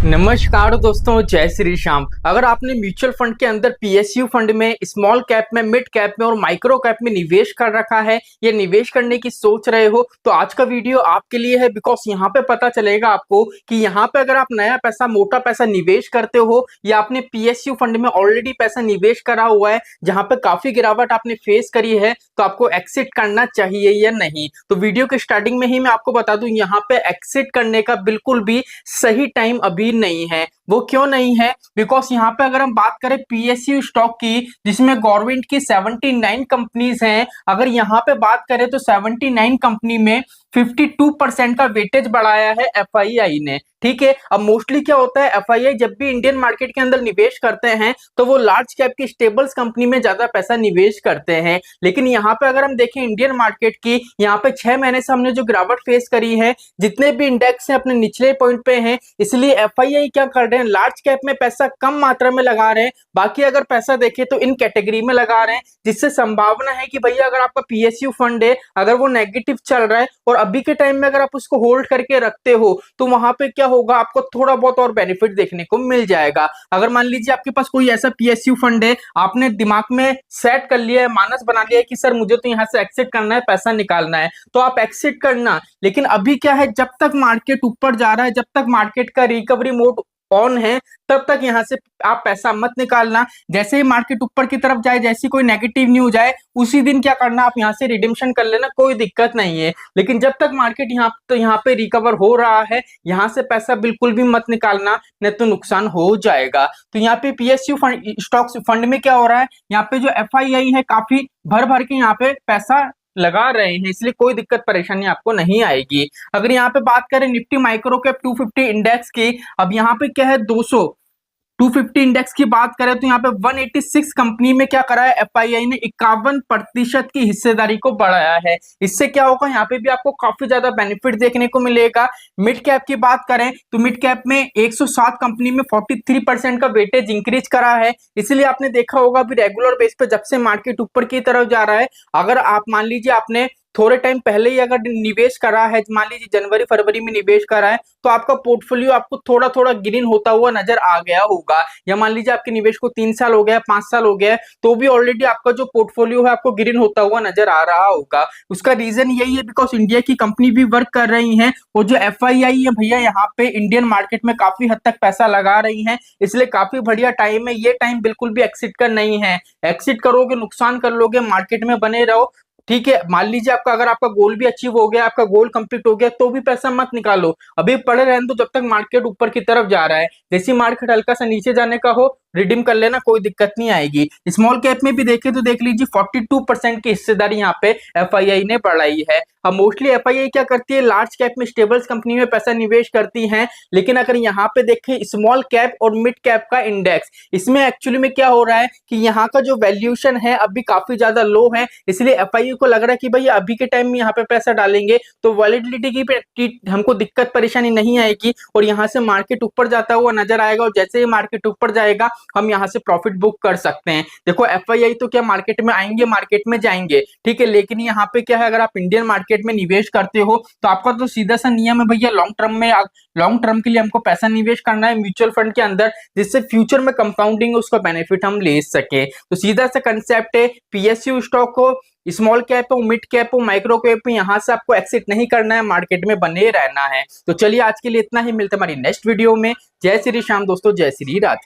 नमस्कार दोस्तों, जय श्री श्याम। अगर आपने म्यूचुअल फंड के अंदर पीएसयू फंड में, स्मॉल कैप में, मिड कैप में और माइक्रो कैप में निवेश कर रखा है या निवेश करने की सोच रहे हो तो आज का वीडियो आपके लिए है। बिकॉज यहाँ पे पता चलेगा आपको कि यहाँ पे अगर आप नया पैसा, मोटा पैसा निवेश करते हो या आपने पीएसयू फंड में ऑलरेडी पैसा निवेश करा हुआ है जहाँ पे काफी गिरावट आपने फेस करी है, तो आपको एक्सिट करना चाहिए या नहीं। तो वीडियो के स्टार्टिंग में ही मैं आपको बता दूं, यहाँ पे एक्सिट करने का बिल्कुल भी सही टाइम अभी नहीं है। वो क्यों नहीं है? बिकॉज यहाँ पे अगर हम बात करें पीएसयू स्टॉक की, जिसमें गवर्नमेंट की 79 कंपनीज हैं, अगर यहाँ पे बात करें तो 79 कंपनी में 52% का वेटेज बढ़ाया है एफआईआई ने। ठीक है, अब मोस्टली क्या होता है, एफआईआई जब भी इंडियन मार्केट के अंदर निवेश करते हैं तो वो लार्ज कैप की स्टेबल्स कंपनी में ज्यादा पैसा निवेश करते हैं। लेकिन यहाँ पे अगर हम देखें इंडियन मार्केट की, यहाँ पे 6 महीने से हमने जो गिरावट फेस करी है, जितने भी इंडेक्स हैं अपने निचले पॉइंट पे हैं, इसलिए एफआईआई क्या कर रहे हैं, लार्ज कैप में पैसा कम मात्रा में लगा रहे हैं। बाकी अगर पैसा देखें तो इन कैटेगरी में लगा रहे हैं, जिससे संभावना है कि भैया अगर आपका पीएसयू फंड है, अगर वो नेगेटिव चल रहा है और अभी के टाइम में अगर आप उसको होल्ड करके रखते हो तो वहां पे क्या होगा, आपको थोड़ा बहुत और बेनिफिट देखने को मिल जाएगा। अगर मान लीजिए आपके पास कोई ऐसा पीएसयू फंड है, आपने दिमाग में सेट कर लिया है, मानस बना लिया है कि सर मुझे तो यहाँ से एक्सिट करना है, पैसा निकालना है, तो आप एक्सिट करना। लेकिन अभी क्या है, जब तक मार्केट ऊपर जा रहा है, जब तक मार्केट का रिकवरी मोड ऑन है, तब तक यहां से आप पैसा मत निकालना। जैसे ही मार्केट ऊपर की तरफ जाए, जैसी कोई नेगेटिव न्यूज आए, उसी दिन क्या करना, आप यहां से रिडिम्पशन कर लेना, कोई दिक्कत नहीं है। लेकिन जब तक मार्केट यहाँ पे रिकवर हो रहा है, यहां से पैसा बिल्कुल भी मत निकालना, नहीं तो नुकसान हो जाएगा। तो यहाँ पे पीएसयू फंड, स्टॉक्स फंड में क्या हो रहा है, यहाँ पे जो एफआईआई है काफी भर भर के यहाँ पे पैसा लगा रहे हैं, इसलिए कोई दिक्कत परेशानी आपको नहीं आएगी। अगर यहाँ पे बात करें निफ्टी माइक्रो कैप 250 इंडेक्स की, अब यहाँ पे क्या है, 250 इंडेक्स की बात करें तो यहाँ पे 186 कंपनी में क्या करा है, एफआईआई ने 51% की हिस्सेदारी को बढ़ाया है। इससे क्या होगा, यहाँ पे भी आपको काफी ज्यादा बेनिफिट देखने को मिलेगा। मिड कैप की बात करें तो मिड कैप में 107 कंपनी में 43% का वेटेज इंक्रीज करा है। इसलिए आपने देखा होगा अभी रेगुलर बेस पे जब से मार्केट ऊपर की तरफ जा रहा है, अगर आप मान लीजिए आपने थोड़े टाइम पहले ही अगर निवेश करा है, मान लीजिए जनवरी फरवरी में निवेश करा है, तो आपका पोर्टफोलियो आपको थोड़ा थोड़ा ग्रीन होता हुआ नजर आ गया होगा। या मान लीजिए आपके निवेश को 3 साल हो गया, 5 साल हो गया, तो भी ऑलरेडी आपका जो पोर्टफोलियो है आपको ग्रीन होता हुआ नजर आ रहा होगा। उसका रीजन यही है, बिकॉज इंडिया की कंपनी भी वर्क कर रही है और जो एफआईआई है भैया, यहाँ पे इंडियन मार्केट में काफी हद तक पैसा लगा रही है, इसलिए काफी बढ़िया टाइम है। ये टाइम बिल्कुल भी एक्सिट का नहीं है। एक्सिट करोगे नुकसान कर लोगे, मार्केट में बने रहो। ठीक है, मान लीजिए आपका, अगर आपका गोल भी अचीव हो गया, आपका गोल कंप्लीट हो गया, तो भी पैसा मत निकालो, अभी पड़े रहने दो जब तक मार्केट ऊपर की तरफ जा रहा है। जैसे मार्केट हल्का सा नीचे जाने का हो, रिडीम कर लेना, कोई दिक्कत नहीं आएगी। स्मॉल कैप में भी देखें तो देख लीजिए 42% की हिस्सेदारी यहाँ पे एफआईआई ने बढ़ाई है। अब मोस्टली एफआईआई क्या करती है, लार्ज कैप में स्टेबल्स कंपनी में पैसा निवेश करती है। लेकिन अगर यहाँ पे देखें स्मॉल कैप और मिड कैप का इंडेक्स, इसमें एक्चुअली में क्या हो रहा है कि यहाँ का जो वैल्यूएशन है अभी काफी ज्यादा लो है, इसलिए एफआईआई को लग रहा है कि भाई अभी के टाइम में यहाँ पे पैसा डालेंगे तो वॉलेटिलिटी की हमको दिक्कत परेशानी नहीं आएगी और यहाँ से मार्केट ऊपर जाता हुआ नजर आएगा। और जैसे ही मार्केट ऊपर जाएगा हम यहाँ से प्रॉफिट बुक कर सकते हैं। देखो एफआईआई तो क्या मार्केट में आएंगे, मार्केट में जाएंगे, ठीक है, लेकिन यहाँ पे क्या है, अगर आप इंडियन मार्केट में निवेश करते हो तो आपका तो सीधा सा नियम है भैया, लॉन्ग टर्म के लिए हमको पैसा निवेश करना है म्यूचुअल फंड के अंदर, जिससे फ्यूचर में कंपाउंडिंग उसका बेनिफिट हम ले सके। तो सीधा सा कंसेप्ट है, पीएसयू स्टॉक को, स्मॉल कैप हो, मिड कैप हो, माइक्रो कैप हो, यहाँ से आपको एक्सिट नहीं करना है, मार्केट में बने रहना है। तो चलिए आज के लिए इतना ही, मिलते हमारी नेक्स्ट वीडियो में। जय श्री श्याम दोस्तों, जय श्री राधे।